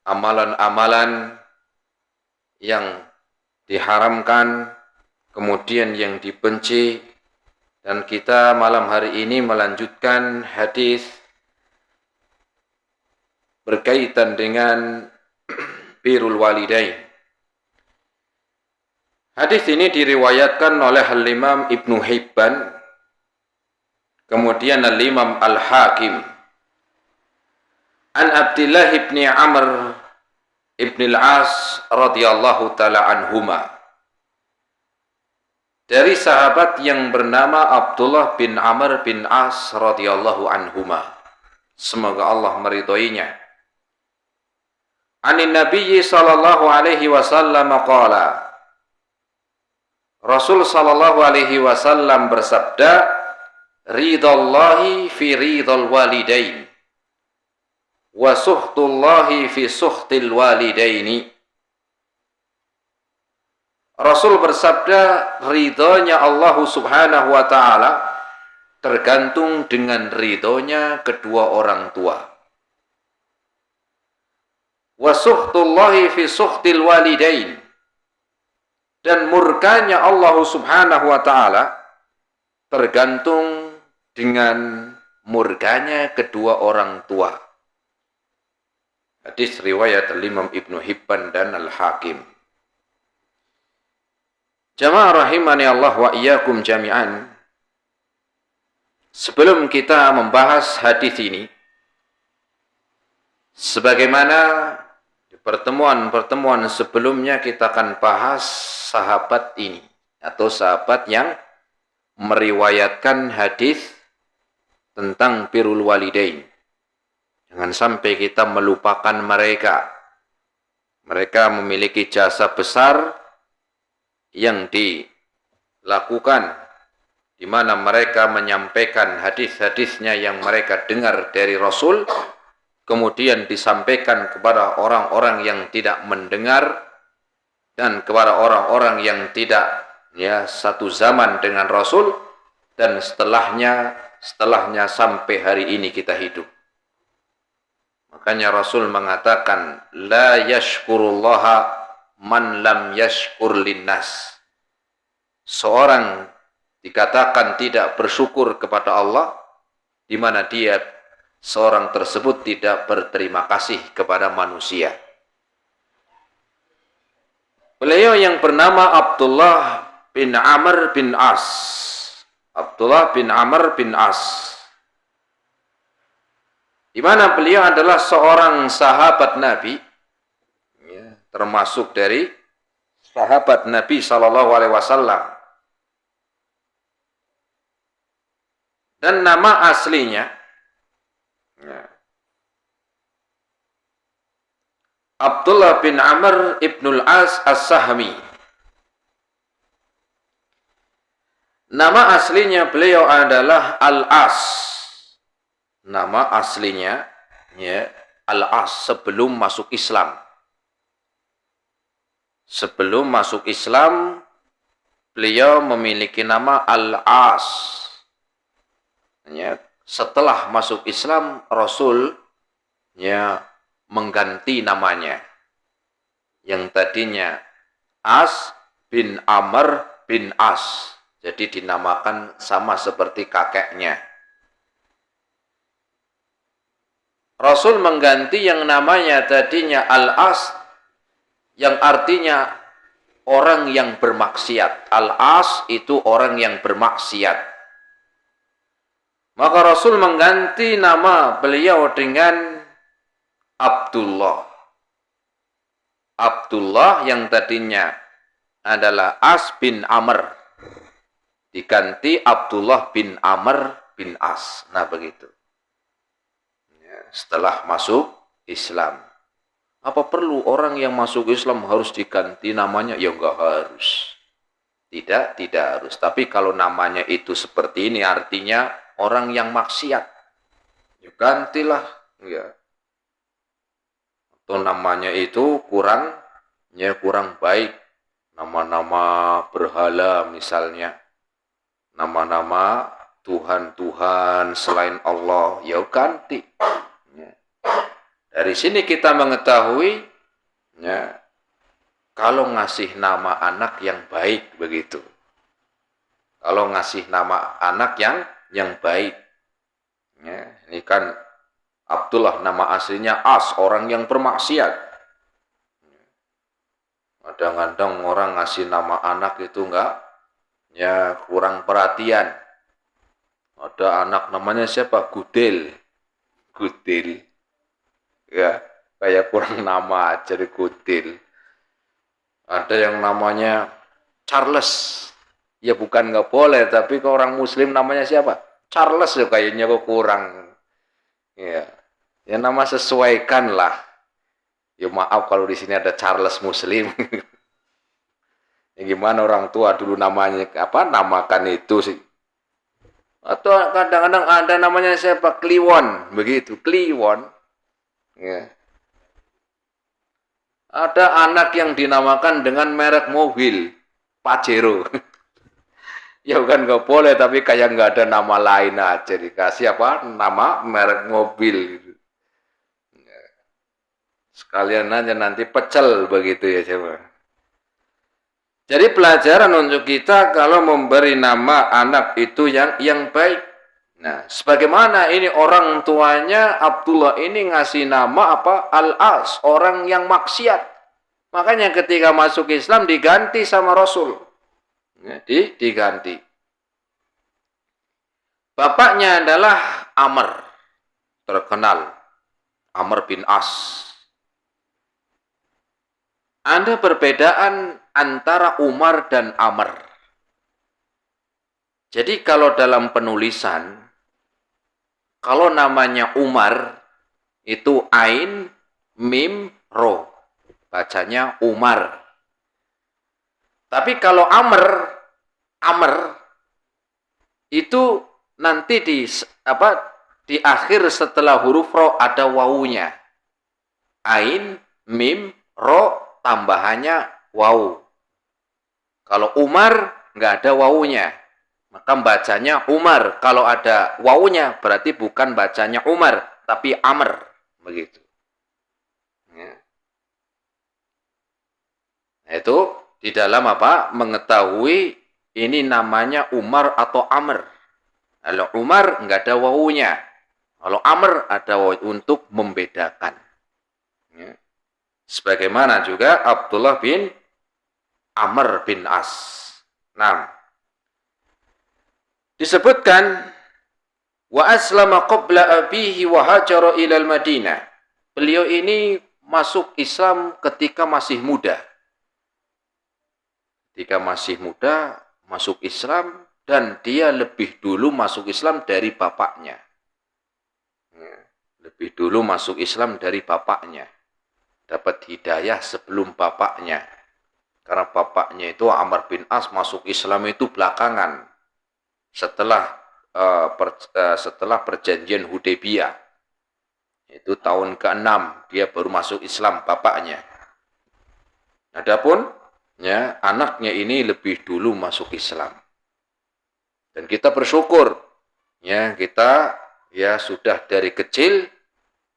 amalan-amalan yang diharamkan, kemudian yang dibenci. Dan kita malam hari ini melanjutkan hadis berkaitan dengan birrul walidain. Hadis ini diriwayatkan oleh Al-Imam Ibnu Hibban, kemudian Al-Imam Al-Hakim. An Abdullah ibn Amr ibn al-As radhiyallahu ta'ala anhuma. Dari sahabat yang bernama Abdullah bin Amr bin As radhiyallahu anhuma. Semoga Allah meridhoinya. Anin Nabi sallallahu alaihi wasallam qala. Rasul sallallahu alaihi wasallam bersabda, "Ridallahi fi ridal walidain wa suhtullahi fi suhtil walidaini." Rasul bersabda, ridhonya Allah subhanahu wa ta'ala tergantung dengan ridhonya kedua orang tua. Wa suhtullahi fi suhtil walidain. Dan murkanya Allah subhanahu wa ta'ala tergantung dengan murkanya kedua orang tua. Hadis riwayat Imam Ibnu Hibban dan Al-Hakim. Jamaah rahimani Allah wa iyyakum jami'an. Sebelum kita membahas hadis ini, sebagaimana di pertemuan-pertemuan sebelumnya kita akan bahas sahabat ini atau sahabat yang meriwayatkan hadis tentang birrul walidain. Jangan sampai kita melupakan mereka. Mereka memiliki jasa besar yang dilakukan, di mana mereka menyampaikan hadis-hadisnya yang mereka dengar dari Rasul, kemudian disampaikan kepada orang-orang yang tidak mendengar dan kepada orang-orang yang tidak satu zaman dengan Rasul, dan setelahnya sampai hari ini kita hidup. Makanya Rasul mengatakan, la yashkurullaha man lam yashkur linnas. Seorang dikatakan tidak bersyukur kepada Allah di mana dia seorang tersebut tidak berterima kasih kepada manusia. Beliau yang bernama Abdullah bin Amr bin As. Abdullah bin Amr bin As. Di mana beliau adalah seorang sahabat Nabi, termasuk dari sahabat Nabi sallallahu alaihi wasallam. Dan nama aslinya Abdullah bin Amr ibn al-As as-Sahmi. Nama aslinya beliau adalah Al-As. Nama aslinya Al-As sebelum masuk Islam. Sebelum masuk Islam, beliau memiliki nama Al-As. Setelah masuk Islam, Rasul mengganti namanya. Yang tadinya As bin Amr bin As. Jadi dinamakan sama seperti kakeknya. Rasul mengganti yang namanya tadinya Al-As, yang artinya orang yang bermaksiat. Al-As itu orang yang bermaksiat. Maka Rasul mengganti nama beliau dengan Abdullah. Abdullah yang tadinya adalah As bin Amr, diganti Abdullah bin Amr bin As. Nah begitu. Setelah masuk Islam. Apa perlu orang yang masuk Islam harus diganti namanya? Ya enggak harus. Tidak harus. Tapi kalau namanya itu seperti ini, artinya orang yang maksiat, ya gantilah. Ya. Atau namanya itu kurang baik. Nama-nama berhala misalnya. Nama-nama Tuhan-Tuhan selain Allah, ya ganti. Dari sini kita mengetahui, ya, kalau ngasih nama anak yang baik begitu. Kalau ngasih nama anak yang baik. Ya, ini kan Abdullah nama aslinya As, orang yang bermaksiat. Kadang-kadang orang ngasih nama anak itu enggak, ya kurang perhatian. Ada anak namanya siapa? Gudel. Gudel. Ya, kayak kurang nama aja di Gudel. Ada yang namanya Charles. Ya bukan nggak boleh, tapi ke orang Muslim namanya siapa? Charles ya kayaknya kok kurang. Ya, ya nama sesuaikan lah. Ya maaf kalau di sini ada Charles Muslim. Ya gimana orang tua dulu namanya apa? Namakan itu sih. Atau kadang-kadang ada namanya siapa? Kliwon, begitu. Kliwon. Ya. Ada anak yang dinamakan dengan merek mobil, Pajero. Ya kan nggak boleh, tapi kayak nggak ada nama lain aja dikasih apa? Nama merek mobil. Sekalian aja nanti pecel begitu ya coba. Jadi pelajaran untuk kita kalau memberi nama anak itu yang baik. Nah, sebagaimana ini orang tuanya Abdullah ini ngasih nama apa? Al-As, orang yang maksiat. Makanya ketika masuk Islam diganti sama Rasul. Ya, diganti. Bapaknya adalah Amr, terkenal. Amr bin As. Ada perbedaan antara Umar dan Amr. Jadi kalau dalam penulisan, kalau namanya Umar, itu Ain, Mim, Ro. Bacanya Umar. Tapi kalau Amr, itu nanti di akhir setelah huruf ro ada wawunya. Ain, mim, ro tambahannya wawu. Kalau Umar nggak ada wawunya, maka bacanya Umar. Kalau ada wawunya berarti bukan bacanya Umar, tapi Amr, begitu. Ya. Nah, itu di dalam apa? Mengetahui ini namanya Umar atau Amr. Kalau Umar nggak ada wawunya. Kalau Amr ada wawu untuk membedakan. Ya. Sebagaimana juga Abdullah bin Amr bin As. Nah, disebutkan wa aslama qabla abihi wa hajara ilal Madinah. Beliau ini masuk Islam ketika masih muda. Ketika masih muda masuk Islam dan dia lebih dulu masuk Islam dari bapaknya. Lebih dulu masuk Islam dari bapaknya. Dapat hidayah sebelum bapaknya. Karena bapaknya itu Amr bin As masuk Islam itu belakangan. Setelah perjanjian Hudaybiyah. Itu tahun ke-6 dia baru masuk Islam bapaknya. Adapun ya, anaknya ini lebih dulu masuk Islam. Dan kita bersyukur ya, kita ya sudah dari kecil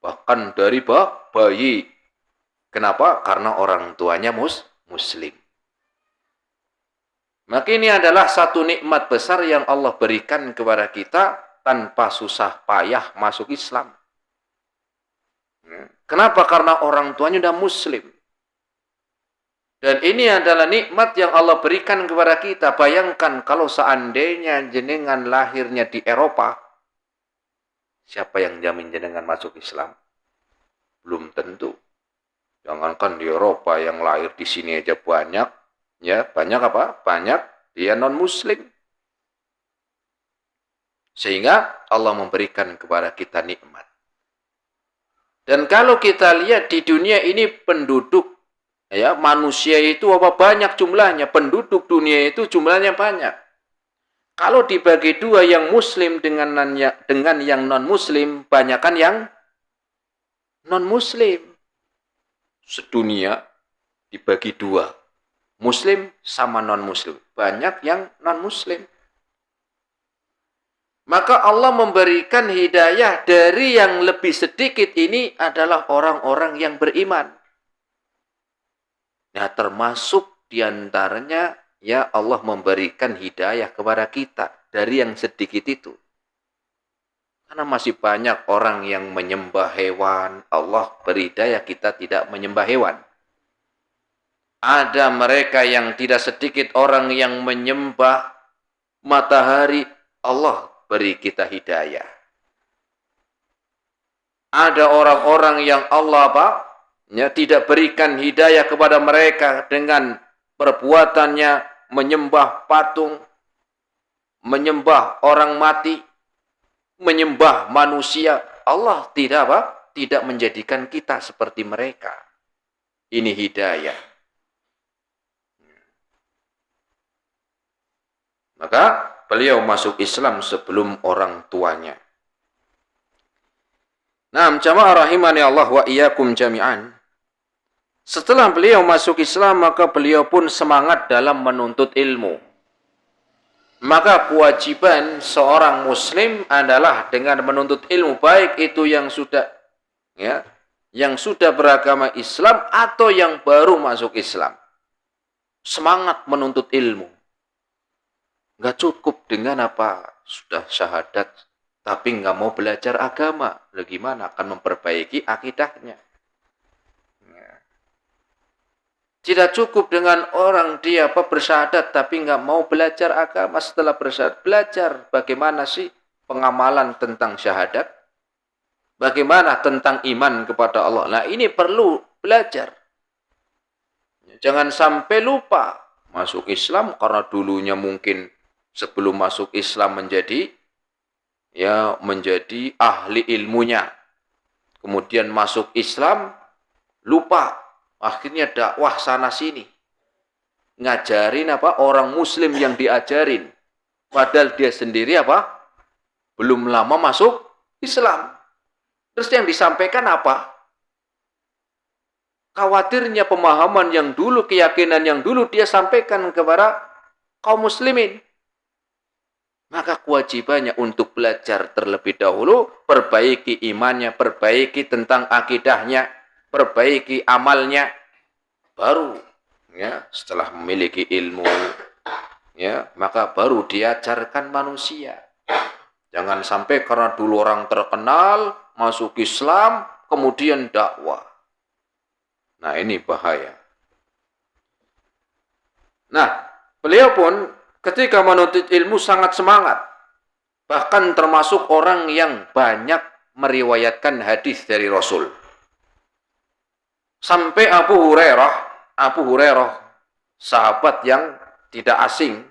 bahkan dari bayi. Kenapa? Karena orang tuanya muslim. Maka ini adalah satu nikmat besar yang Allah berikan kepada kita tanpa susah payah masuk Islam. Kenapa? Karena orang tuanya sudah muslim. Dan ini adalah nikmat yang Allah berikan kepada kita. Bayangkan kalau seandainya jenengan lahirnya di Eropa, siapa yang jamin jenengan masuk Islam? Belum tentu. Jangankan di Eropa, yang lahir di sini aja banyak. Ya, banyak apa? Banyak dia non-muslim. Sehingga Allah memberikan kepada kita nikmat. Dan kalau kita lihat di dunia ini penduduk, ya, manusia itu apa banyak jumlahnya, penduduk dunia itu jumlahnya banyak. Kalau dibagi dua yang muslim dengan yang non-muslim, banyakkan yang non-muslim. Sedunia dibagi dua, muslim sama non-muslim. Banyak yang non-muslim. Maka Allah memberikan hidayah dari yang lebih sedikit ini adalah orang-orang yang beriman. Nah, termasuk diantaranya ya Allah memberikan hidayah kepada kita dari yang sedikit itu. Karena masih banyak orang yang menyembah hewan, Allah beri hidayah kita tidak menyembah hewan. Ada mereka yang tidak sedikit orang yang menyembah matahari, Allah beri kita hidayah. Ada orang-orang yang Allah tidak berikan hidayah kepada mereka dengan perbuatannya menyembah patung, menyembah orang mati, menyembah manusia. Allah tidak menjadikan kita seperti mereka. Ini hidayah. Maka beliau masuk Islam sebelum orang tuanya. Nah, jamaah rahimani Allah wa iyyakum jami'an. Setelah beliau masuk Islam, maka beliau pun semangat dalam menuntut ilmu. Maka kewajiban seorang muslim adalah dengan menuntut ilmu, baik itu yang sudah beragama Islam atau yang baru masuk Islam. Semangat menuntut ilmu. Nggak cukup dengan sudah syahadat, tapi nggak mau belajar agama. Bagaimana akan memperbaiki akidahnya? Tidak cukup dengan orang dia bersyahadat, tapi nggak mau belajar agama. Setelah bersyahadat, belajar bagaimana sih pengamalan tentang syahadat, bagaimana tentang iman kepada Allah. Nah, ini perlu belajar. Jangan sampai lupa masuk Islam karena dulunya mungkin sebelum masuk Islam menjadi ahli ilmunya. Kemudian masuk Islam, lupa. Akhirnya dakwah sana sini. Ngajarin orang muslim yang diajarin. Padahal dia sendiri belum lama masuk Islam. Terus yang disampaikan apa? Khawatirnya pemahaman yang dulu, keyakinan yang dulu dia sampaikan kepada kaum muslimin. Maka kewajibannya untuk belajar terlebih dahulu, perbaiki imannya, perbaiki tentang akidahnya, perbaiki amalnya, baru setelah memiliki ilmu, maka baru diajarkan manusia. Jangan sampai karena dulu orang terkenal, masuk Islam, kemudian dakwah. Nah, ini bahaya. Nah, beliau pun ketika menuntut ilmu sangat semangat. Bahkan termasuk orang yang banyak meriwayatkan hadis dari Rasul. Sampai Abu Hurairah, sahabat yang tidak asing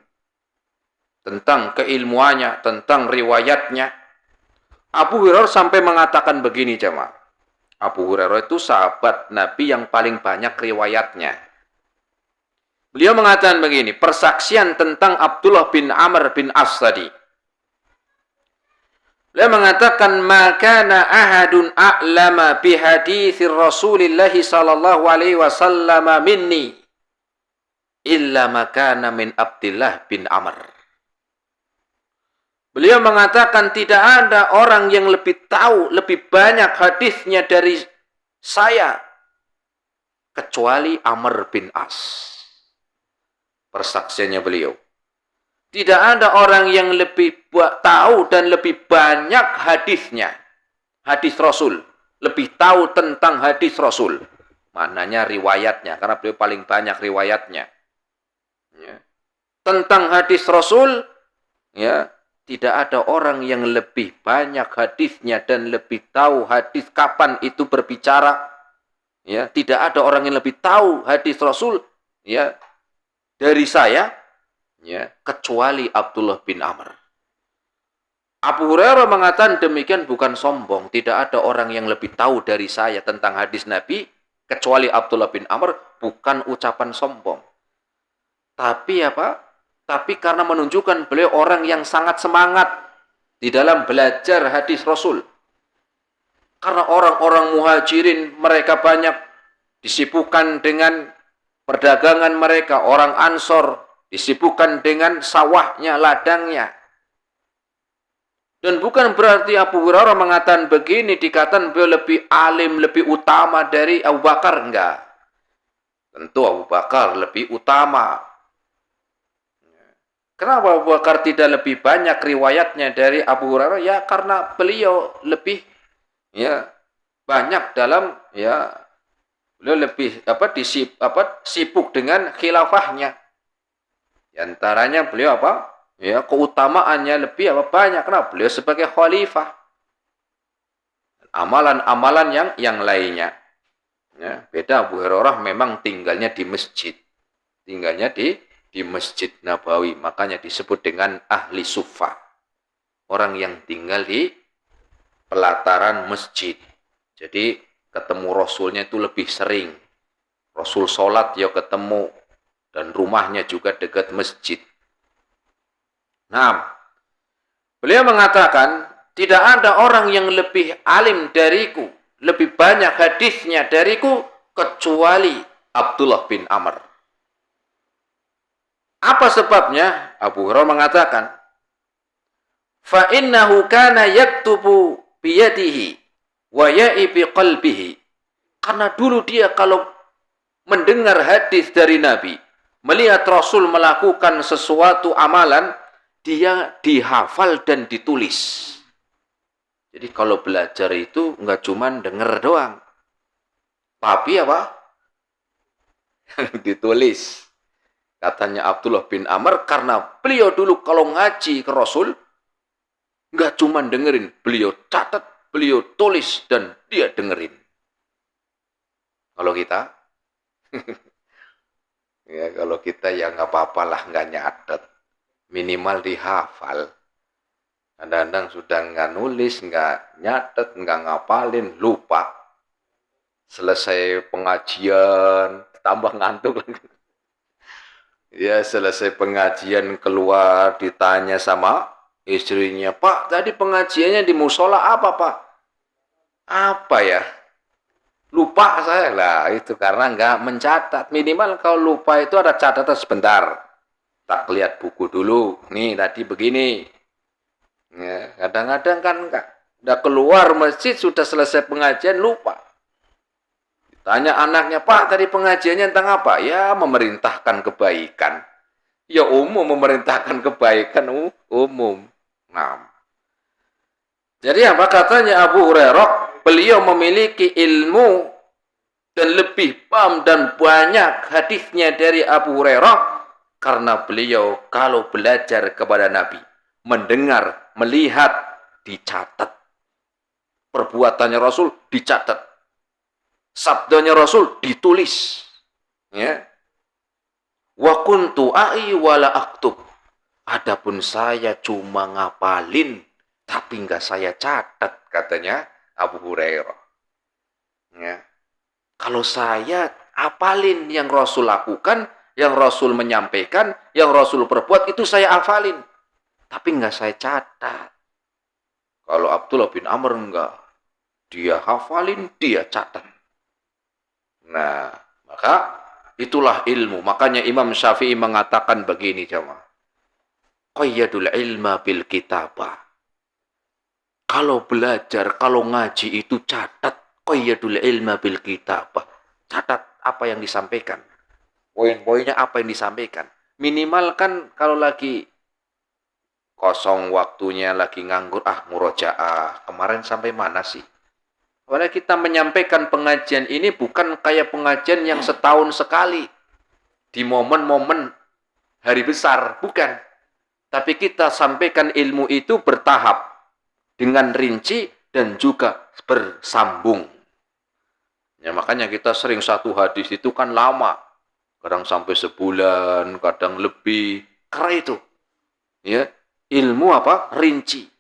tentang keilmuannya, tentang riwayatnya. Abu Hurairah sampai mengatakan begini, jemaah. Abu Hurairah itu sahabat Nabi yang paling banyak riwayatnya. Beliau mengatakan begini, persaksian tentang Abdullah bin Amr bin As tadi. Beliau mengatakan, "Makana ahadun a'lama bi haditsir Rasulillah sallallahu alaihi wasallam minni illa makana min Abdullah bin Amr." Beliau mengatakan tidak ada orang yang lebih tahu, lebih banyak hadisnya dari saya kecuali Amr bin As. Persaksiannya beliau. Tidak ada orang yang lebih tahu dan lebih banyak hadisnya. Hadis Rasul. Lebih tahu tentang hadis Rasul. Maknanya riwayatnya. Karena beliau paling banyak riwayatnya. Tentang hadis Rasul. Tidak ada orang yang lebih banyak hadisnya dan lebih tahu hadis kapan itu berbicara. Tidak ada orang yang lebih tahu hadis Rasul. Dari saya. Kecuali Abdullah bin Amr. Abu Hurairah mengatakan demikian bukan sombong. Tidak ada orang yang lebih tahu dari saya tentang hadis Nabi kecuali Abdullah bin Amr. Bukan ucapan sombong. Tapi Tapi karena menunjukkan beliau orang yang sangat semangat di dalam belajar hadis Rasul. Karena orang-orang muhajirin mereka banyak disibukkan dengan perdagangan mereka. Orang Ansor disibukkan dengan sawahnya, ladangnya. Dan bukan berarti Abu Hurairah mengatakan begini, dikatakan beliau lebih alim, lebih utama dari Abu Bakar. Enggak. Tentu Abu Bakar lebih utama. Kenapa Abu Bakar tidak lebih banyak riwayatnya dari Abu Hurairah? Ya karena beliau lebih ya banyak dalam ya beliau lebih sibuk dengan khilafahnya. Di antaranya beliau ya keutamaannya lebih banyak karena beliau sebagai khalifah. Amalan-amalan yang lainnya. Ya, beda Abu Hurairah memang tinggalnya di masjid. Tinggalnya di Masjid Nabawi, makanya disebut dengan ahli suffah. Orang yang tinggal di pelataran masjid. Jadi ketemu Rasulnya itu lebih sering. Rasul sholat ya ketemu, dan rumahnya juga dekat masjid. Nah, beliau mengatakan, tidak ada orang yang lebih alim dariku, lebih banyak hadisnya dariku, kecuali Abdullah bin Amr. Apa sebabnya? Abu Hurairah mengatakan, fa innahu kana yaktubu biyadihi wa ya'i biqalbihi. Karena dulu dia kalau mendengar hadis dari Nabi, melihat Rasul melakukan sesuatu amalan, dia dihafal dan ditulis. Jadi kalau belajar itu enggak cuma dengar doang, tapi ditulis. Katanya Abdullah bin Amr, karena beliau dulu kalau ngaji ke Rasul, enggak cuma dengerin, beliau catat, beliau tulis, dan dia dengerin. Kalau kita, ya kalau kita ya nggak apa-apalah nggak nyatet, minimal dihafal. Kadang-kadang sudah nggak nulis, nggak nyatet, nggak ngapalin, lupa. Selesai pengajian, tambah ngantuk lagi. Ya selesai pengajian keluar, ditanya sama istrinya, Pak tadi pengajiannya di musola apa Pak? Apa ya? Lupa saya lah, itu karena nggak mencatat. Minimal kalau lupa itu ada catatan sebentar. Tak lihat buku dulu, nih tadi begini. Ya, kadang-kadang kan udah keluar masjid, sudah selesai pengajian, lupa. Tanya anaknya, Pak tadi pengajiannya tentang apa? Ya memerintahkan kebaikan. Ya umum, memerintahkan kebaikan umum. Nah, jadi apa katanya Abu Hurairah? Beliau memiliki ilmu dan lebih paham dan banyak hadisnya dari Abu Hurairah karena beliau kalau belajar kepada Nabi, mendengar, melihat, dicatat. Perbuatannya Rasul dicatat. Sabdanya Rasul ditulis. Ya. Wa kuntu a'i wala aktub. Adapun saya cuma ngapalin tapi enggak saya catat, katanya Abu Hurairah. Ya. Kalau saya apalin yang Rasul lakukan, yang Rasul menyampaikan, yang Rasul perbuat, itu saya hafalin. Tapi enggak saya catat. Kalau Abdullah bin Amr enggak. Dia hafalin, dia catat. Nah, maka itulah ilmu. Makanya Imam Syafi'i mengatakan begini, jemaah. Qayyadul ilma bil kitabah. Kalau belajar, kalau ngaji itu catat. Qayyadul ilma bil kitabah. Catat apa yang disampaikan. Poin-poinnya apa yang disampaikan. Minimal kan kalau lagi kosong waktunya, lagi nganggur, murojaah. Kemarin sampai mana sih? Karena kita menyampaikan pengajian ini bukan kayak pengajian yang setahun sekali. Di momen-momen hari besar. Bukan. Tapi kita sampaikan ilmu itu bertahap. Dengan rinci dan juga bersambung. Ya, makanya kita sering satu hadis itu kan lama. Kadang sampai sebulan, kadang lebih. Karena itu. Ya, ilmu rinci.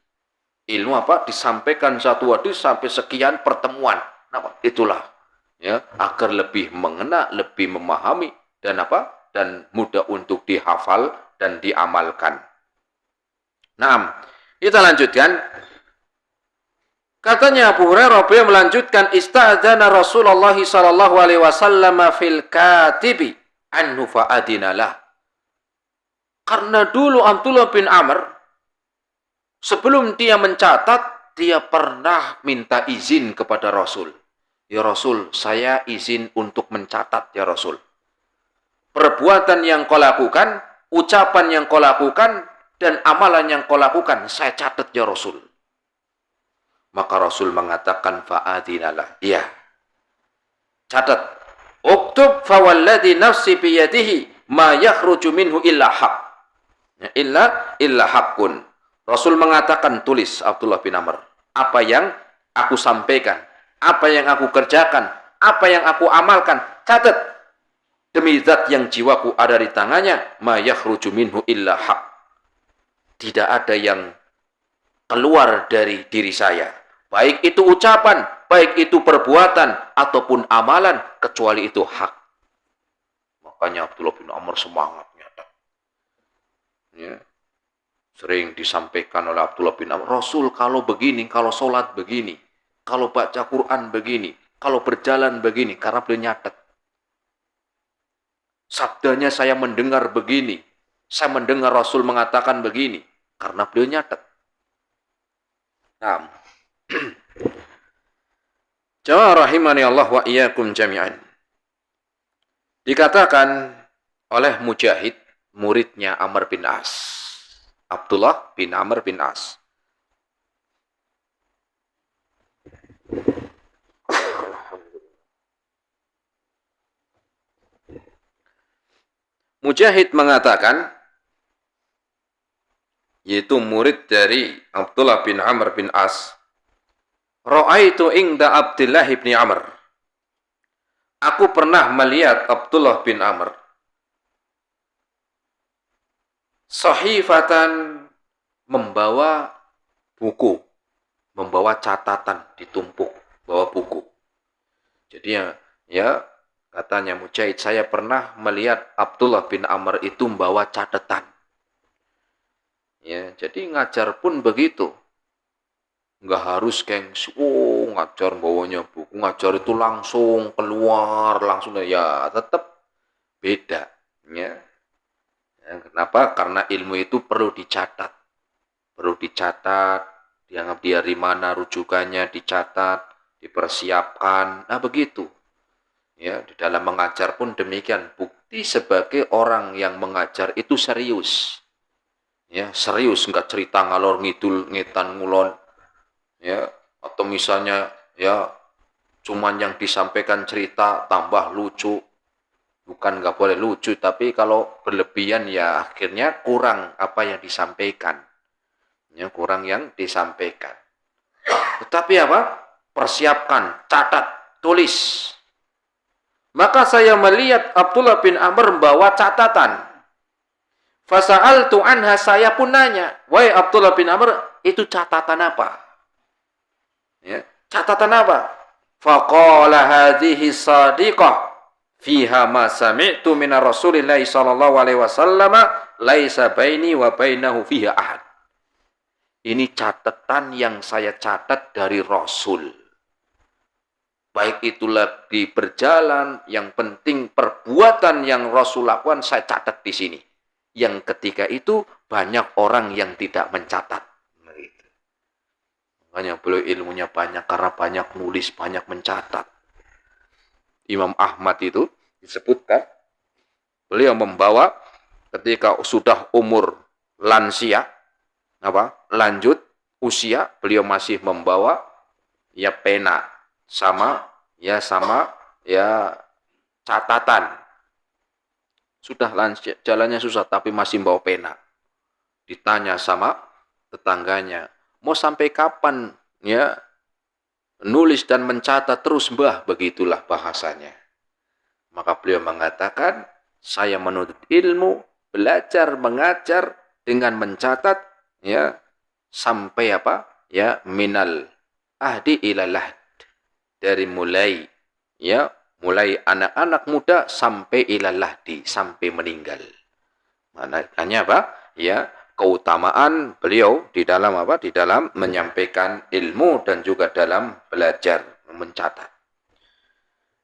Ilmu disampaikan satu hadis sampai sekian pertemuan. Nah, itulah ya agar lebih mengena, lebih memahami dan dan mudah untuk dihafal dan diamalkan. Nah, kita lanjutkan. Katanya Abu Hurairah, beliau melanjutkan, ista'dzana Rasulullah sallallahu alaihi wasallam fil katibi anhu fa. Karena dulu Abdullah bin Amr, Sebelum dia mencatat, dia pernah minta izin kepada Rasul. Ya Rasul, saya izin untuk mencatat ya Rasul. Perbuatan yang kau lakukan, ucapan yang kau lakukan, dan amalan yang kau lakukan, saya catat ya Rasul. Maka Rasul mengatakan, fa'adinalah. Iya, catat. Uktub fawalladhi nafsi biyadihi ma yakhruju minhu illa haq. Ya, illa haqqun. Rasul mengatakan, tulis Abdullah bin Amr. Apa yang aku sampaikan, apa yang aku kerjakan, apa yang aku amalkan, catat. Demi zat yang jiwaku ada di tangannya, ma yakhruju minhu illa haq. Tidak ada yang keluar dari diri saya. Baik itu ucapan, baik itu perbuatan, ataupun amalan, kecuali itu hak. Makanya Abdullah bin Amr semangatnya. Ya. Sering disampaikan oleh Abdullah bin Amr, Rasul kalau begini, kalau sholat begini, kalau baca Quran begini, kalau berjalan begini, karena beliau nyatet. Sabdanya saya mendengar begini, saya mendengar Rasul mengatakan begini, karena beliau nyatet. Nah, jamaah rahimani Allah wa iyyakum jami'an. Dikatakan oleh Mujahid, muridnya Amr bin As. Abdullah bin Amr bin As. Mujahid mengatakan, yaitu murid dari Abdullah bin Amr bin As, Ra'aitu ingda Abdullah bin Amr. Aku pernah melihat Abdullah bin Amr sahifatan, membawa buku, membawa catatan ditumpuk, bawa buku. Jadi ya katanya Mujahid, saya pernah melihat Abdullah bin Amr itu membawa catatan. Ya, jadi ngajar pun begitu. Nggak harus gengsi, ngajar bawanya buku, ngajar itu langsung keluar, langsung ya tetap beda. Ya. Kenapa? Karena ilmu itu perlu dicatat. Perlu dicatat, dianggap dari mana rujukannya, dicatat, dipersiapkan. Nah begitu. Ya, di dalam mengajar pun demikian. Bukti sebagai orang yang mengajar itu serius. Ya, serius, enggak cerita ngalor ngidul, ngetan ngulon. Ya, atau misalnya ya cuman yang disampaikan cerita tambah lucu. Bukan nggak boleh lucu, tapi kalau berlebihan ya akhirnya kurang apa yang disampaikan. Ya, kurang yang disampaikan. Tetapi apa? Persiapkan, catat, tulis. Maka saya melihat Abdullah bin Amr membawa catatan. Fasa'altu anha, saya pun nanya, wahai Abdullah bin Amr, itu catatan apa? Ya, catatan apa? Faqala hadhihi sadiqah fiha ma sami'tu min Rasulillah sallallahu alaihi wasallam laisa baini wa bainahu fiha ahad. Ini catatan yang saya catat dari Rasul. Baik itulah di berjalan, yang penting perbuatan yang Rasul lakukan saya catat di sini. Yang ketika itu banyak orang yang tidak mencatat. Makanya beliau ilmunya banyak karena banyak nulis, banyak mencatat. Imam Ahmad itu disebutkan, beliau membawa ketika sudah umur lansia, lanjut usia, beliau masih membawa ya pena sama catatan. Sudah lansia, jalannya susah tapi masih bawa pena. Ditanya sama tetangganya, mau sampai kapan ya nulis dan mencatat terus mbah? Begitulah bahasanya. Maka beliau mengatakan, saya menuntut ilmu, belajar, mengajar dengan mencatat ya sampai apa? Ya minal ahdi ilalah, dari mulai anak-anak muda sampai ilalahdi, sampai meninggal. Maknanya apa? Ya, keutamaan beliau di dalam apa? Di dalam menyampaikan ilmu dan juga dalam belajar mencatat.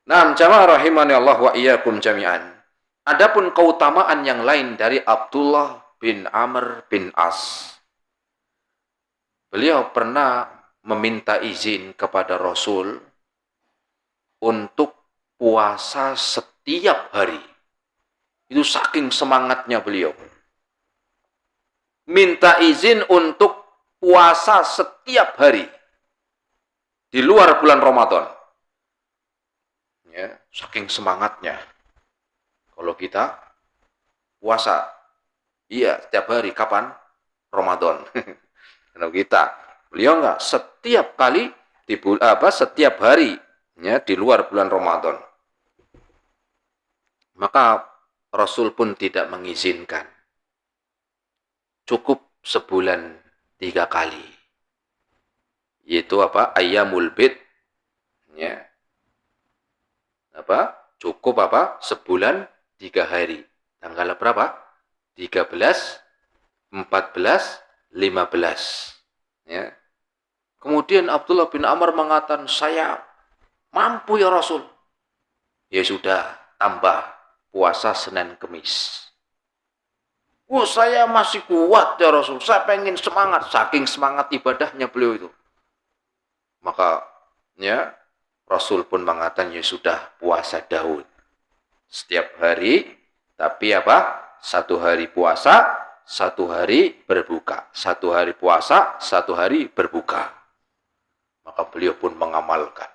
Naam, jamaah rahimani Allah wa iyyakum jami'an. Adapun keutamaan yang lain dari Abdullah bin Amr bin As. beliau pernah meminta izin kepada Rasul untuk puasa setiap hari. Itu saking semangatnya beliau. Minta izin untuk puasa setiap hari di luar bulan Ramadan. Ya, saking semangatnya. Kalau kita puasa, iya setiap hari, kapan? Ramadan. Kalau kita, beliau enggak setiap kali setiap hari ya di luar bulan Ramadan. Maka Rasul pun tidak mengizinkan. Cukup sebulan 3 kali. Yaitu Ayyamul Bid. Ya. Cukup sebulan 3 hari. Tanggal berapa? 13, 14, 15. Ya. Kemudian Abdullah bin Amr mengatakan, saya mampu ya Rasul. Ya sudah, tambah puasa Senin Kemis. Saya masih kuat ya Rasul. Saya pengen semangat. Saking semangat ibadahnya beliau itu. Maka ya Rasul pun mengatakan, ya sudah, puasa Daud. Setiap hari, tapi satu hari puasa, satu hari berbuka. Satu hari puasa, satu hari berbuka. Maka beliau pun mengamalkan.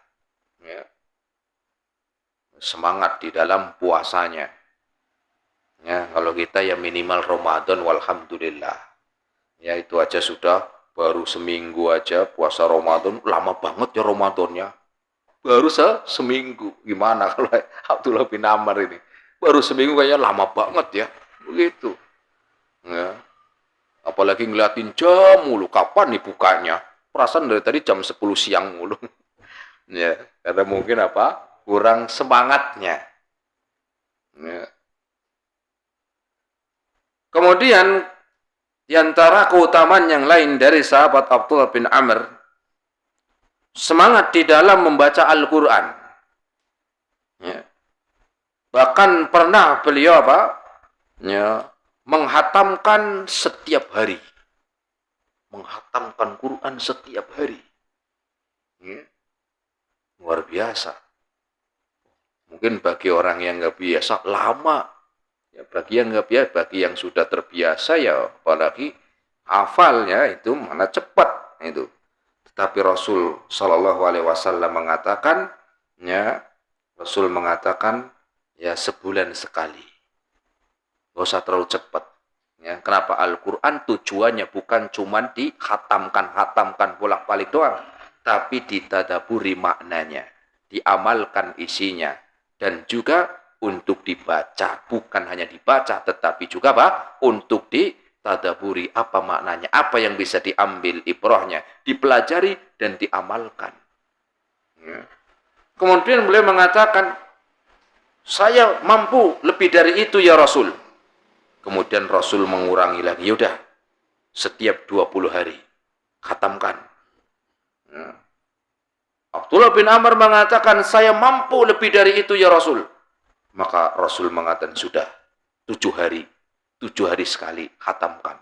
Ya. Semangat di dalam puasanya. Ya, kalau kita ya minimal Ramadan, walhamdulillah. Ya itu aja sudah, baru seminggu aja puasa Ramadan, lama banget ya Ramadannya. Baru seminggu. Gimana kalau Abdullah bin Amr ini? Baru seminggu kayaknya lama banget ya. Begitu. Ya. Apalagi ngeliatin jam mulu, kapan nih bukanya? Perasaan dari tadi jam 10 siang mulu. Ya, karena mungkin kurang semangatnya. Ya. Kemudian di antara keutamaan yang lain dari sahabat Abdullah bin Amr, semangat di dalam membaca Al-Quran. Ya. Bahkan pernah beliau menghatamkan setiap hari. Menghatamkan Quran setiap hari. Ya. Luar biasa. Mungkin bagi orang yang nggak biasa, lama. Ya, bagi yang nggak biasa, bagi yang sudah terbiasa ya, apalagi hafalnya itu mana cepat itu. Tetapi Rasul Shallallahu Alaihi Wasallam mengatakan, ya Rasul mengatakan ya sebulan sekali, nggak usah terlalu cepat. Ya, kenapa? Al-Quran tujuannya bukan cuma dihatamkan bolak-balik doang, tapi ditadaburi maknanya, diamalkan isinya, dan juga untuk dibaca, bukan hanya dibaca, tetapi juga untuk ditadaburi apa maknanya, apa yang bisa diambil ibrahnya, dipelajari dan diamalkan. Ya. Kemudian beliau mengatakan, saya mampu lebih dari itu ya Rasul. Kemudian Rasul mengurangi lagi, yaudah, setiap 20 hari, khatamkan. Ya. Abdullah bin Amr mengatakan, saya mampu lebih dari itu ya Rasul. Maka Rasul mengatakan, sudah, 7 hari sekali, khatamkan.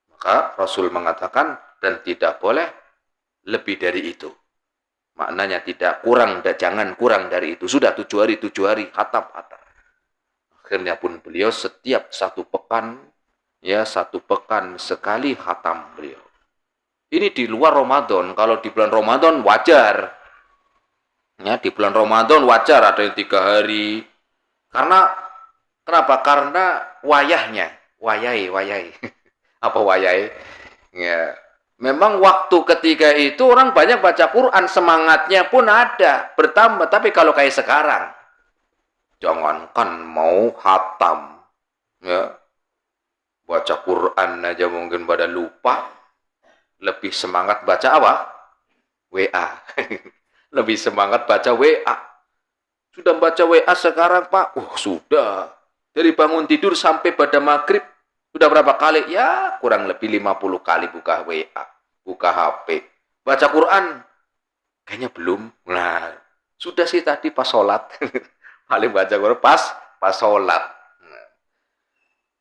Maka Rasul mengatakan, dan tidak boleh lebih dari itu. Maknanya tidak kurang, jangan kurang dari itu. Sudah 7 hari, khatam. Akhirnya pun beliau setiap 1 pekan, ya 1 pekan sekali khatam beliau. Ini di luar Ramadan. Kalau di bulan Ramadan wajar. Ya, di bulan Ramadan wajar ada yang 3 hari. Kenapa? Karena wayahnya. Wayai. Apa wayai? Ya. Memang waktu ketika itu orang banyak baca Quran, semangatnya pun ada, bertambah. Tapi kalau kayak sekarang, jangankan mau khatam, ya, baca Quran aja mungkin pada lupa. Lebih semangat baca WA. Lebih semangat baca WA. Sudah baca WA sekarang Pak? Sudah. Dari bangun tidur sampai pada maghrib. Sudah berapa kali? Ya kurang lebih 50 kali buka WA. Buka HP. Baca Quran? Kayaknya belum. Nah, sudah sih tadi pas sholat. Paling baca Quran pas sholat.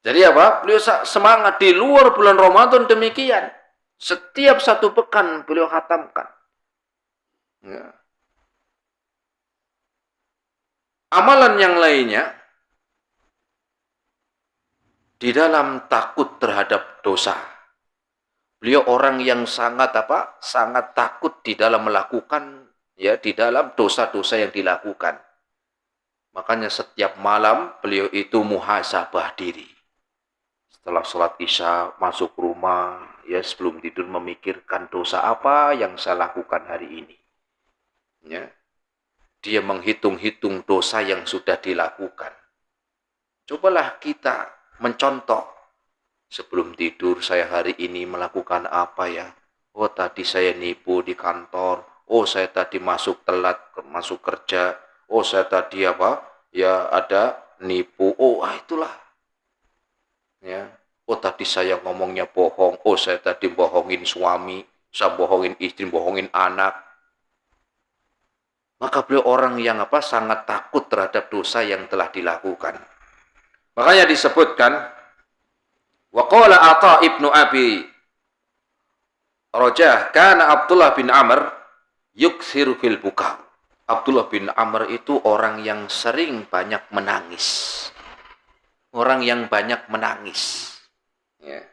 Jadi beliau semangat di luar bulan Ramadan demikian. Setiap 1 pekan beliau khatamkan. Ya. Amalan yang lainnya, di dalam takut terhadap dosa. Beliau orang yang sangat sangat takut di dalam melakukan, ya, di dalam dosa-dosa yang dilakukan. Makanya setiap malam beliau itu muhasabah diri. Setelah sholat isya masuk rumah, ya, sebelum tidur memikirkan dosa apa yang saya lakukan hari ini. Ya. Dia menghitung-hitung dosa yang sudah dilakukan. Cobalah kita mencontoh. Sebelum tidur saya hari ini melakukan apa ya? Oh, tadi saya nipu di kantor. Oh, saya tadi masuk kerja. Oh, saya tadi ya ada nipu. Oh, itulah. Ya. Oh, tadi saya ngomongnya bohong. Oh, saya tadi bohongin suami. Saya bohongin istri, bohongin anak. Maka beliau orang yang sangat takut terhadap dosa yang telah dilakukan. Makanya disebutkan, wa qala Atha ibnu Abi Rajah, kana Abdullah bin Amr yuksiru fil buka. Abdullah bin Amr itu orang yang sering banyak menangis. Orang yang banyak menangis. Ya.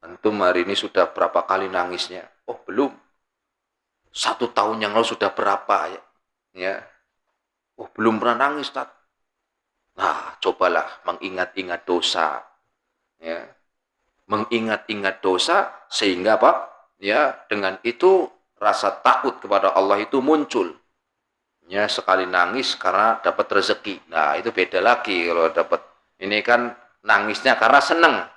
Antum hari ini sudah berapa kali nangisnya? Oh, belum. 1 tahun yang lalu sudah berapa ya? Ya. Oh, belum pernah nangis, Tat. Nah, cobalah mengingat-ingat dosa. Ya. Mengingat-ingat dosa sehingga ya, dengan itu rasa takut kepada Allah itu muncul. Ya, sekali nangis karena dapat rezeki. Nah, itu beda lagi kalau dapat. Ini kan nangisnya karena senang.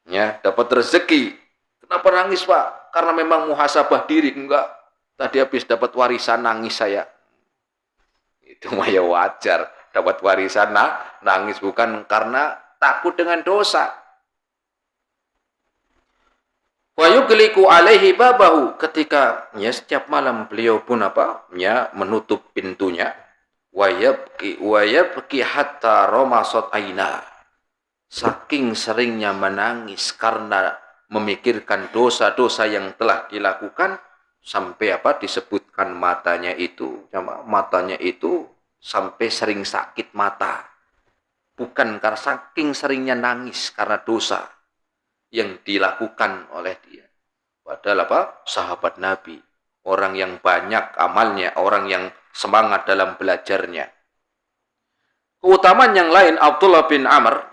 Ya, dapat rezeki. Kenapa nangis, Pak? Karena memang muhasabah diri. Enggak. Tadi habis dapat warisan nangis saya. Itu mah ya wajar. Dapat warisan nangis bukan karena takut dengan dosa. Wa yugliku alaihi babahu, ketika ya setiap malam beliau pun ya menutup pintunya. Wa yabki hatta ramasat aina. Saking seringnya menangis karena memikirkan dosa-dosa yang telah dilakukan sampai disebutkan matanya itu sampai sering sakit mata. Bukan karena saking seringnya nangis karena dosa yang dilakukan oleh dia. Padahal sahabat Nabi, orang yang banyak amalnya, orang yang semangat dalam belajarnya. Keutamaan yang lain, Abdullah bin Amr,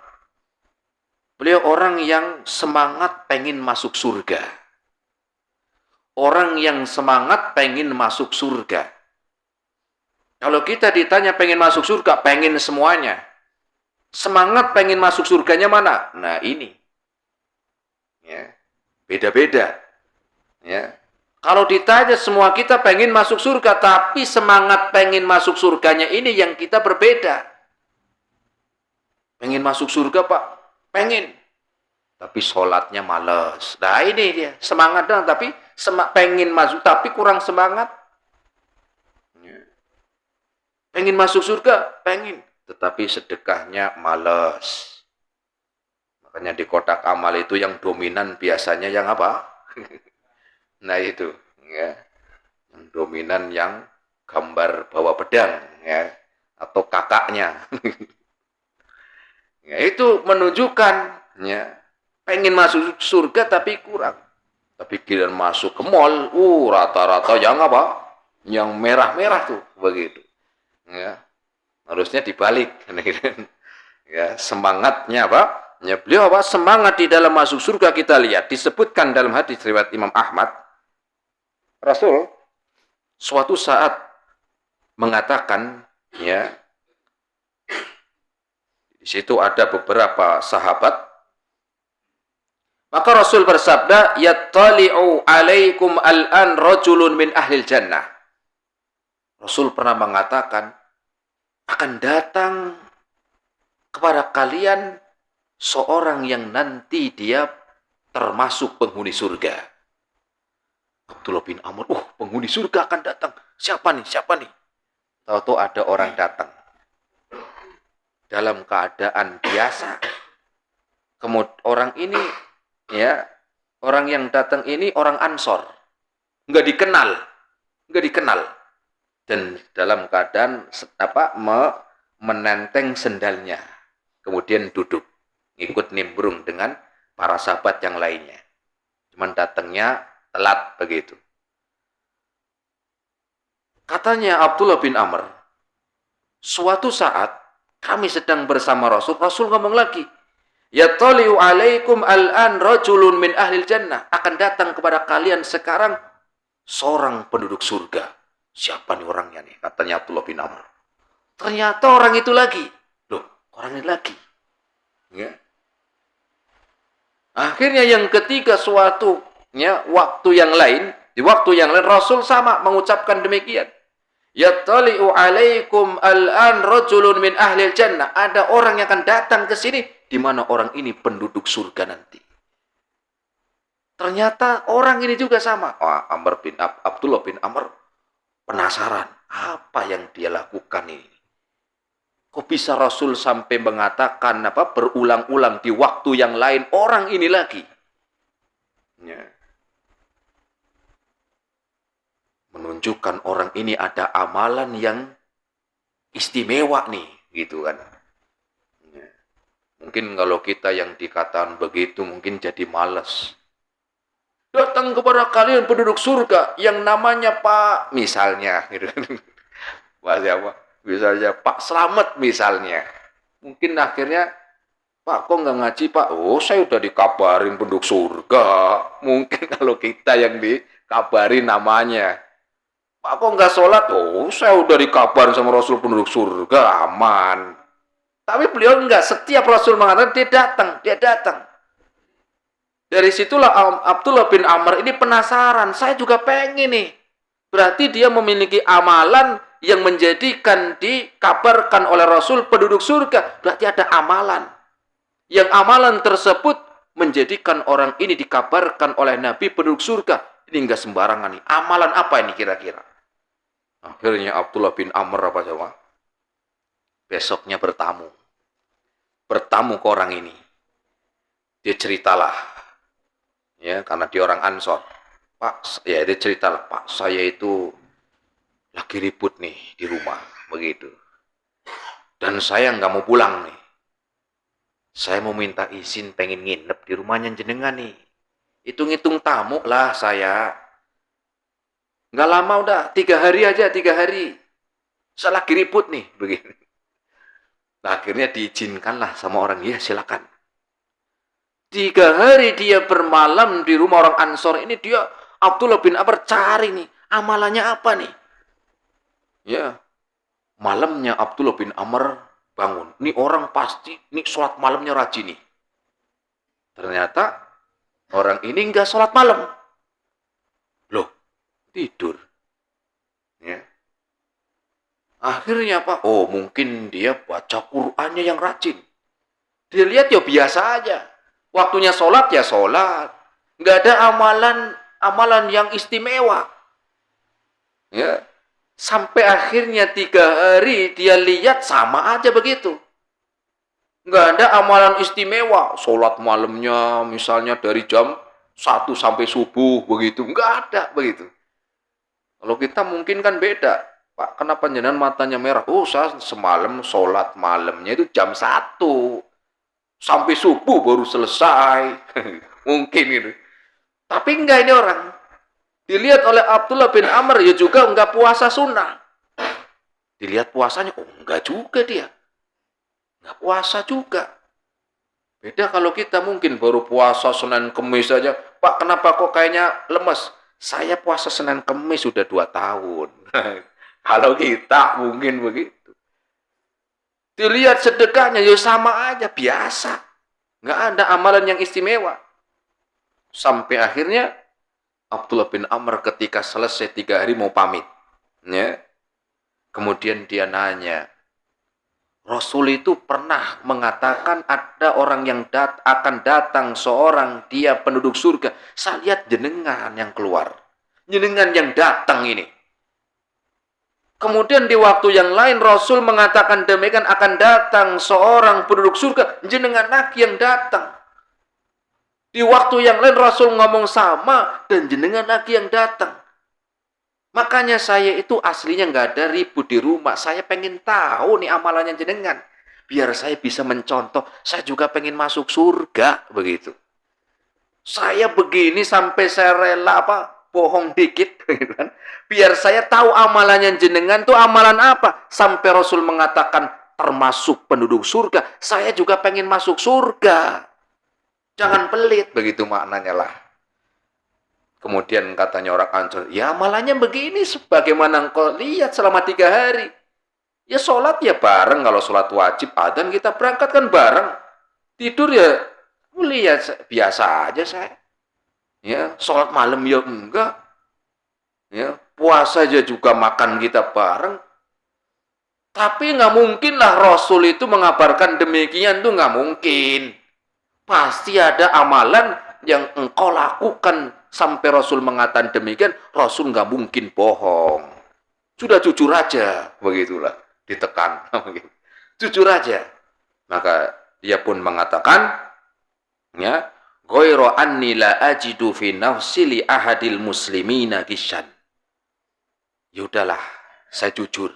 beliau orang yang semangat pengen masuk surga. Orang yang semangat pengen masuk surga. Kalau kita ditanya pengen masuk surga, pengen semuanya. Semangat pengen masuk surganya mana? Nah, ini. Ya, beda-beda. Ya. Kalau ditanya semua kita pengen masuk surga, tapi semangat pengen masuk surganya ini yang kita berbeda. Pengen masuk surga, Pak? Pengen. Tapi sholatnya males. Nah, ini dia. Semangat dong, tapi pengen masuk, tapi kurang semangat. Ya. Pengen masuk surga? Pengen. Tetapi sedekahnya males. Makanya di kotak amal itu yang dominan biasanya yang apa? Nah itu, ya, yang dominan yang gambar bawa pedang, ya, atau kakaknya. Ya, itu menunjukkan, ya, pengen masuk surga tapi kurang. Tapi giliran masuk ke mall, rata-rata yang yang merah-merah tuh, begitu. Ya, harusnya dibalik. Ya, semangatnya ya, beliau semangat di dalam masuk surga kita lihat. Disebutkan dalam hadis riwayat Imam Ahmad, Rasul suatu saat mengatakan, ya, di situ ada beberapa sahabat, maka Rasul bersabda, yattali'u alaikum al'an rajulun min ahlil jannah. Rasul pernah mengatakan, akan datang kepada kalian seorang yang nanti dia termasuk penghuni surga. Abdullah bin Amr, penghuni surga akan datang. Siapa nih? Tahu-tahu ada orang datang dalam keadaan biasa. Kemudian orang ini, ya, Orang yang datang ini orang Ansor. Nggak dikenal. Nggak dikenal. Dan dalam keadaan menenteng sendalnya. Kemudian duduk. Ikut nimbrung dengan para sahabat yang lainnya. Cuman datangnya telat begitu. Katanya Abdullah bin Amr, suatu saat kami sedang bersama Rasul. Rasul ngomong lagi, "Yattali'u alaikum al'an rajulun min ahlil jannah." Akan datang kepada kalian sekarang seorang penduduk surga. Siapa nih orangnya nih? Katanya Abdullah bin Amr. Ternyata orang itu lagi. Loh, orang ini lagi. Ya. Akhirnya yang ketiga waktu yang lain, di waktu yang lain Rasul sama mengucapkan demikian. Yattali'u alaikum al'an rajulun min ahlil jannah. Ada orang yang akan datang ke sini di mana orang ini penduduk surga nanti. Ternyata orang ini juga sama. Abdullah bin Amr penasaran apa yang dia lakukan ini. Kok bisa Rasul sampai mengatakan berulang-ulang di waktu yang lain orang ini lagi? Ya. Menunjukkan orang ini ada amalan yang istimewa nih, gitu kan. Ya. Mungkin kalau kita yang dikatakan begitu mungkin jadi malas. Datang kepada kalian penduduk surga yang namanya Pak misalnya, gitu. Pak siapa? Misalnya Pak Slamet misalnya. Mungkin akhirnya, Pak kok nggak ngaji Pak? Oh saya udah dikabarin penduduk surga. Mungkin kalau kita yang dikabarin namanya. Pak kok nggak sholat? Oh saya udah dikabarin sama Rasul penduduk surga, aman. Tapi beliau nggak, setiap Rasul mengatakan dia datang. Dari situlah Abdullah bin Amr ini penasaran. Saya juga pengen nih. Berarti dia memiliki amalan yang menjadikan dikabarkan oleh Rasul penduduk surga. Berarti ada amalan. Yang amalan tersebut menjadikan orang ini dikabarkan oleh Nabi penduduk surga. Ini enggak sembarangan nih. Amalan apa ini kira-kira? Akhirnya Abdullah bin Amr besoknya bertamu ke orang ini. Dia ceritalah. Ya, karena dia orang Ansor. Pak, ya dia ceritalah, Pak, saya itu lagi ribut nih di rumah, begitu. Dan saya nggak mau pulang nih. Saya mau minta izin pengen nginep di rumahnya jenengan nih. Hitung-hitung tamu lah saya. Nggak lama udah, 3 hari aja, 3 hari. Saya lagi ribut nih, begitu. Nah, akhirnya diizinkanlah sama orang, ya silakan. 3 hari dia bermalam di rumah orang Ansor ini, dia Abdullah bin Amr cari nih, amalannya apa nih? Ya, malamnya Abdullah bin Amr bangun. Ini orang pasti, ini sholat malamnya rajin nih. Ternyata orang ini nggak sholat malam. Loh, tidur. Ya. Akhirnya apa? Oh, mungkin dia baca Qur'annya yang rajin. Dia lihat ya biasa aja. Waktunya sholat ya sholat. Nggak ada amalan yang istimewa. Ya. Sampai akhirnya 3 hari dia lihat sama aja begitu. Nggak ada amalan istimewa. Sholat malamnya misalnya dari jam 1 sampai subuh begitu. Nggak ada begitu. Kalau kita mungkin kan beda. Pak, kenapa jenengan matanya merah? Oh, saya semalam sholat malamnya itu jam 1. Sampai subuh baru selesai. Mungkin itu. Tapi enggak ini orang. Dilihat oleh Abdullah bin Amr, ya juga enggak puasa sunnah. Dilihat puasanya, oh enggak juga dia. Enggak puasa juga. Beda kalau kita mungkin baru puasa Senin Kemis saja. Pak, kenapa kok kayaknya lemes? Saya puasa Senin Kemis sudah 2 tahun. Kalau kita mungkin begitu. Dilihat sedekahnya, ya sama aja, biasa. Nggak ada amalan yang istimewa. Sampai akhirnya, Abdullah bin Amr ketika selesai 3 hari mau pamit. Ya. Kemudian dia nanya, Rasul itu pernah mengatakan ada orang yang akan datang seorang, dia penduduk surga. Saya lihat jenengan yang keluar. Jenengan yang datang ini. Kemudian di waktu yang lain Rasul mengatakan demikian akan datang seorang penduduk surga, jenengan lagi yang datang. Di waktu yang lain Rasul ngomong sama dan jenengan lagi yang datang. Makanya saya itu aslinya nggak ada ribut di rumah. Saya pengen tahu nih amalannya jenengan. Biar saya bisa mencontoh. Saya juga pengen masuk surga. Begitu. Saya begini sampai saya rela bohong dikit. Biar saya tahu amalannya jenengan tuh amalan apa. Sampai Rasul mengatakan termasuk penduduk surga. Saya juga pengen masuk surga. Jangan pelit, begitu maknanya lah. Kemudian katanya orang Ansor, ya amalannya begini, sebagaimana engkau lihat selama 3 hari. Ya sholat ya bareng, kalau sholat wajib, adzan kita berangkat kan bareng. Tidur ya, lihat biasa aja saya. Ya, sholat malam ya enggak. Ya, puasa aja juga makan kita bareng. Tapi nggak mungkin lah Rasul itu mengabarkan demikian tuh nggak mungkin. Pasti ada amalan yang engkau lakukan sampai Rasul mengatakan demikian, Rasul nggak mungkin bohong. Sudah jujur aja, begitulah, ditekan. Jujur aja. Maka dia pun mengatakan, ya, ghairu anni la ajidu fi nafsi li ahadil muslimina gishan. Yaudahlah, saya jujur.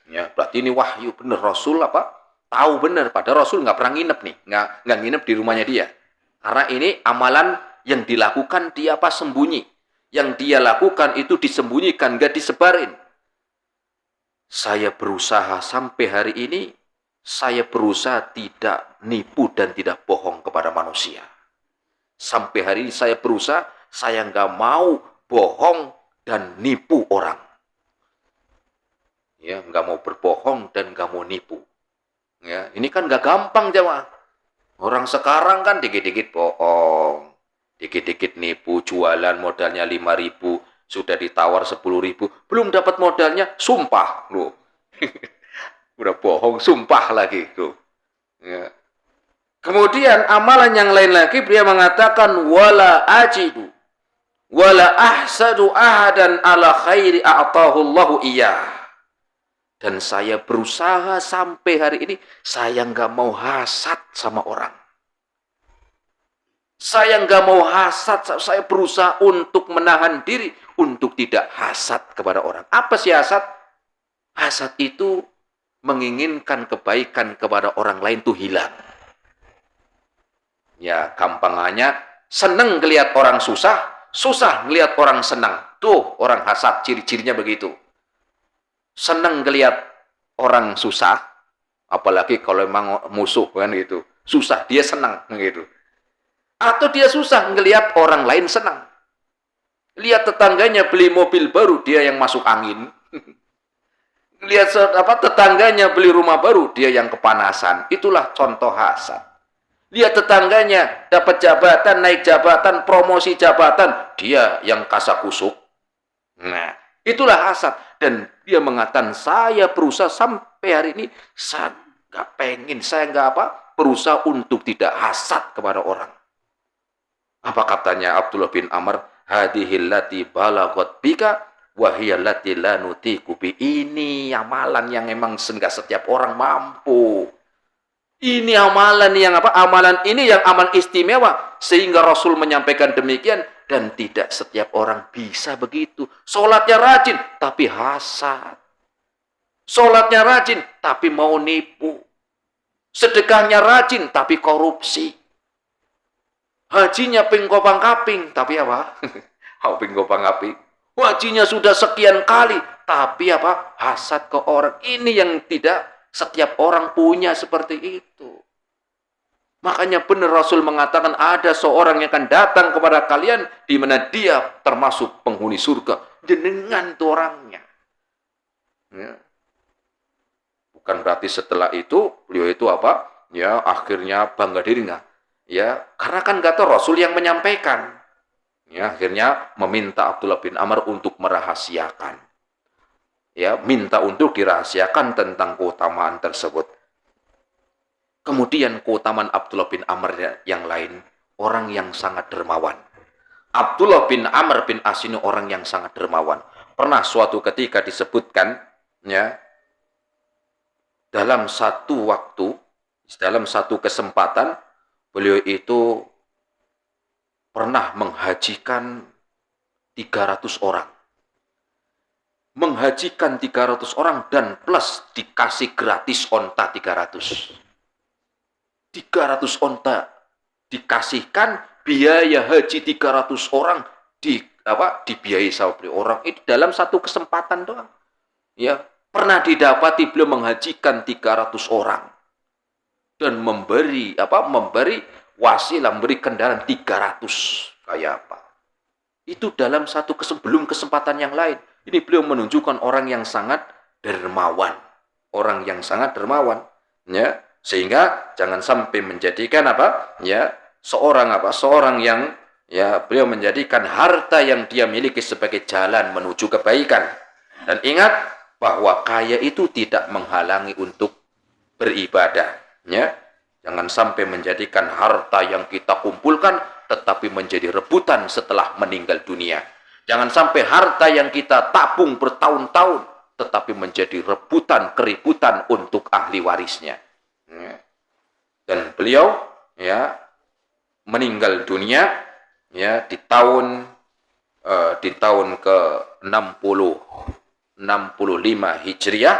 Ya, berarti ini wahyu bener Rasul tahu benar, padahal Rasul nggak pernah nginep nih, nggak nginep di rumahnya dia. Karena ini amalan yang dilakukan dia sembunyi. Yang dia lakukan itu disembunyikan, nggak disebarin. Saya berusaha sampai hari ini, saya berusaha tidak nipu dan tidak bohong kepada manusia. Sampai hari ini saya berusaha, saya nggak mau bohong dan nipu orang. Ya, nggak mau berbohong dan nggak mau nipu. Ya, ini kan gak gampang jemaah. Orang sekarang kan dikit-dikit bohong, dikit-dikit nipu, jualan modalnya 5.000, sudah ditawar 10.000, belum dapat modalnya, sumpah loh. Udah bohong, sumpah lagi tuh. Ya. Kemudian amalan yang lain lagi dia mengatakan wala ajidu wala ahsadu ahadan ala khairi a'tahu Allahu iyyah. Dan saya berusaha sampai hari ini, saya nggak mau hasad sama orang. Saya nggak mau hasad, saya berusaha untuk menahan diri, untuk tidak hasad kepada orang. Apa sih hasad? Hasad itu menginginkan kebaikan kepada orang lain itu hilang. Ya, gampangannya, seneng ngelihat orang susah, susah ngelihat orang senang. Tuh, orang hasad, ciri-cirinya begitu. Senang ngelihat orang susah, apalagi kalau memang musuh kan gitu. Susah, dia senang gitu. Atau dia susah ngelihat orang lain senang. Lihat tetangganya beli mobil baru, dia yang masuk angin. Lihat tetangganya beli rumah baru, dia yang kepanasan. Itulah contoh hasad. Lihat tetangganya dapat jabatan, naik jabatan, promosi jabatan, dia yang kasakusuk. Nah, itulah hasad. Dan dia mengatakan, saya berusaha sampai hari ini, saya nggak pengen, saya nggak berusaha untuk tidak hasad kepada orang. Apa katanya Abdullah bin Amr? Hadihillati balagot bika, wahiyallati la nutiku bi. Ini amalan yang memang enggak setiap orang mampu. Ini amalan yang Amalan ini yang amal istimewa. Sehingga Rasul menyampaikan demikian. Dan tidak setiap orang bisa begitu. Sholatnya rajin, tapi hasad. Sholatnya rajin, tapi mau nipu. Sedekahnya rajin, tapi korupsi. Hajinya pingkopang kaping, tapi pingkopang kaping. Hajinya sudah sekian kali, tapi hasad ke orang. Ini yang tidak setiap orang punya seperti itu. Makanya benar Rasul mengatakan ada seorang yang akan datang kepada kalian di mana dia termasuk penghuni surga. Jenengan itu orangnya. Ya. Bukan berarti setelah itu beliau itu ya akhirnya bangga diri nggak? Ya, karena kan nggak tahu Rasul yang menyampaikan. Ya, akhirnya meminta Abdullah bin Amr untuk merahasiakan. Ya, minta untuk dirahasiakan tentang keutamaan tersebut. Kemudian keutamaan Abdullah bin Amr yang lain, orang yang sangat dermawan. Abdullah bin Amr bin As ini orang yang sangat dermawan. Pernah suatu ketika disebutkan, ya, dalam satu waktu, dalam satu kesempatan, beliau itu pernah menghajikan 300 orang. Menghajikan 300 orang dan plus dikasih gratis onta 300. 300 onta dikasihkan, biaya haji 300 orang dibiayai sama beliau. Orang itu dalam satu kesempatan doang. Ya, pernah didapati beliau menghajikan 300 orang dan memberi wasilah, memberi kendaraan 300. Kayak apa? Itu dalam satu belum kesempatan yang lain. Ini beliau menunjukkan orang yang sangat dermawan. Orang yang sangat dermawan. Ya, sehingga jangan sampai menjadikan seorang yang beliau menjadikan harta yang dia miliki sebagai jalan menuju kebaikan. Dan ingat bahwa kaya itu tidak menghalangi untuk beribadah. Ya, jangan sampai menjadikan harta yang kita kumpulkan tetapi menjadi rebutan setelah meninggal dunia. Jangan sampai harta yang kita tabung bertahun-tahun tetapi menjadi rebutan, keributan untuk ahli warisnya. Ya. Dan beliau meninggal dunia di tahun ke-65 Hijriah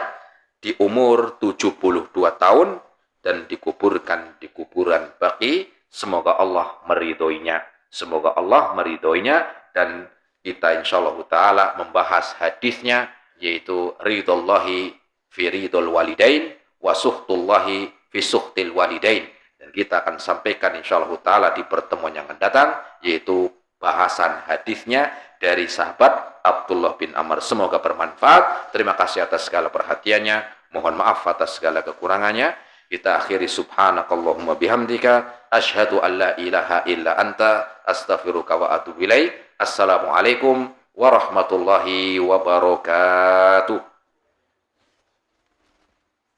di umur 72 tahun dan dikuburkan di kuburan Baqi. Semoga Allah meridhoinya. Semoga Allah meridhoinya, dan kita insyaallah taala membahas hadisnya, yaitu ridallahi fi ridul walidain wa suhtullahi fi suhtil walidain. Dan kita akan sampaikan insyaallah taala di pertemuan yang akan datang, yaitu bahasan hadisnya dari sahabat Abdullah bin Amr. Semoga bermanfaat. Terima kasih atas segala perhatiannya. Mohon maaf atas segala kekurangannya. Kita akhiri subhanakallahumma bihamdika asyhadu an la ilaha illa anta astaghfiruka wa atubu ilaik. Assalamualaikum warahmatullahi wabarakatuh.